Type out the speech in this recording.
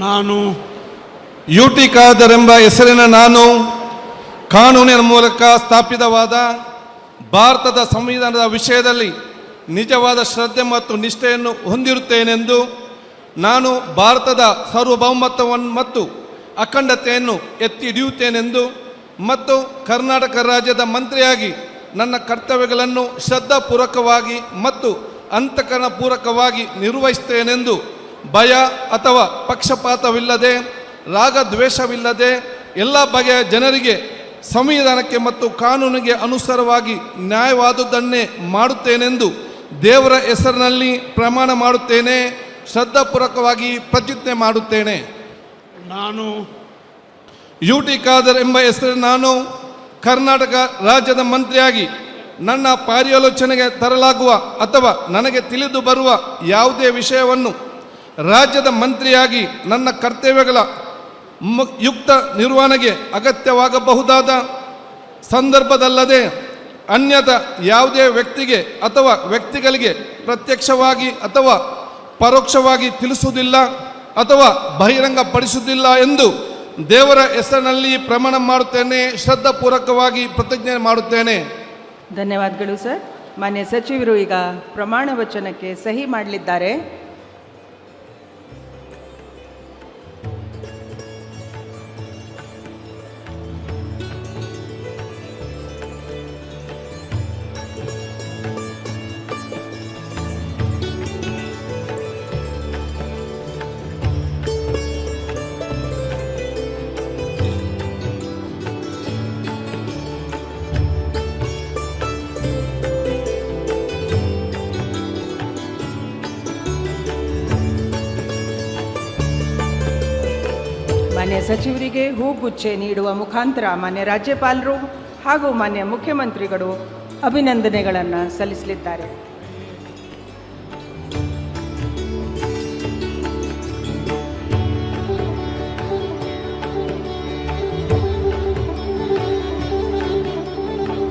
ನಾನು ಯುಟಿ ಖಾದರ್ ಎಂಬ ಹೆಸರಿನ ನಾನು ಕಾನೂನಿನ ಮೂಲಕ ಸ್ಥಾಪಿತವಾದ ಭಾರತದ ಸಂವಿಧಾನದ ವಿಷಯದಲ್ಲಿ ನಿಜವಾದ ಶ್ರದ್ಧೆ ಮತ್ತು ನಿಷ್ಠೆಯನ್ನು ಹೊಂದಿರುತ್ತೇನೆಂದು, ನಾನು ಭಾರತದ ಸಾರ್ವಭೌಮತ್ವವನ್ನು ಮತ್ತು ಅಖಂಡತೆಯನ್ನು ಎತ್ತಿ ಹಿಡಿಯುತ್ತೇನೆಂದು ಮತ್ತು ಕರ್ನಾಟಕ ರಾಜ್ಯದ ಮಂತ್ರಿಯಾಗಿ ನನ್ನ ಕರ್ತವ್ಯಗಳನ್ನು ಶ್ರದ್ಧಾಪೂರ್ವಕವಾಗಿ ಮತ್ತು ಅಂತಃಕರಣಪೂರ್ವಕವಾಗಿ ನಿರ್ವಹಿಸುತ್ತೇನೆಂದು ಭಯ ಅಥವಾ ಪಕ್ಷಪಾತವಿಲ್ಲದೆ, ರಾಗದ್ವೇಷವಿಲ್ಲದೆ ಎಲ್ಲ ಬಗೆಯ ಜನರಿಗೆ ಸಂವಿಧಾನಕ್ಕೆ ಮತ್ತು ಕಾನೂನಿಗೆ ಅನುಸಾರವಾಗಿ ನ್ಯಾಯವಾದುದನ್ನೇ ಮಾಡುತ್ತೇನೆಂದು ದೇವರ ಹೆಸರಿನಲ್ಲಿ ಪ್ರಮಾಣ ಮಾಡುತ್ತೇನೆ. ಶ್ರದ್ಧಾಪೂರ್ವಕವಾಗಿ ಪ್ರತಿಜ್ಞೆ ಮಾಡುತ್ತೇನೆ. ನಾನು ಯುಟಿ ಖಾದರ್ ಎಂಬ ಹೆಸರಿನ ನಾನು ಕರ್ನಾಟಕ ರಾಜ್ಯದ ಮಂತ್ರಿಯಾಗಿ ನನ್ನ ಪರ್ಯಾಲೋಚನೆಗೆ ತರಲಾಗುವ ಅಥವಾ ನನಗೆ ತಿಳಿದು ಬರುವ ಯಾವುದೇ ವಿಷಯವನ್ನು ರಾಜ್ಯದ ಮಂತ್ರಿಯಾಗಿ ನನ್ನ ಕರ್ತವ್ಯಗಳ ಯುಕ್ತ ನಿರ್ವಹಣೆಗೆ ಅಗತ್ಯವಾಗಬಹುದಾದ ಸಂದರ್ಭದಲ್ಲದೆ ಅನ್ಯದ ಯಾವುದೇ ವ್ಯಕ್ತಿಗೆ ಅಥವಾ ವ್ಯಕ್ತಿಗಳಿಗೆ ಪ್ರತ್ಯಕ್ಷವಾಗಿ ಅಥವಾ ಪರೋಕ್ಷವಾಗಿ ತಿಳಿಸುವುದಿಲ್ಲ ಅಥವಾ ಬಹಿರಂಗಪಡಿಸುವುದಿಲ್ಲ ಎಂದು ದೇವರ ಹೆಸರಿನಲ್ಲಿ ಪ್ರಮಾಣ ಮಾಡುತ್ತೇನೆ. ಶ್ರದ್ಧಾಪೂರ್ವಕವಾಗಿ ಪ್ರತಿಜ್ಞೆ ಮಾಡುತ್ತೇನೆ. ಧನ್ಯವಾದಗಳು ಸರ್. ಮಾನ್ಯ ಸಚಿವರು ಈಗ ಪ್ರಮಾಣ ವಚನಕ್ಕೆ ಸಹಿ ಮಾಡಲಿದ್ದಾರೆ. ಮಾನ್ಯ ಸಚಿವರಿಗೆ ಹೂಗುಚ್ಚೆ ನೀಡುವ ಮುಖಾಂತರ ಮಾನ್ಯ ರಾಜ್ಯಪಾಲರು ಹಾಗೂ ಮಾನ್ಯ ಮುಖ್ಯಮಂತ್ರಿಗಳು ಅಭಿನಂದನೆಗಳನ್ನು ಸಲ್ಲಿಸಲಿದ್ದಾರೆ.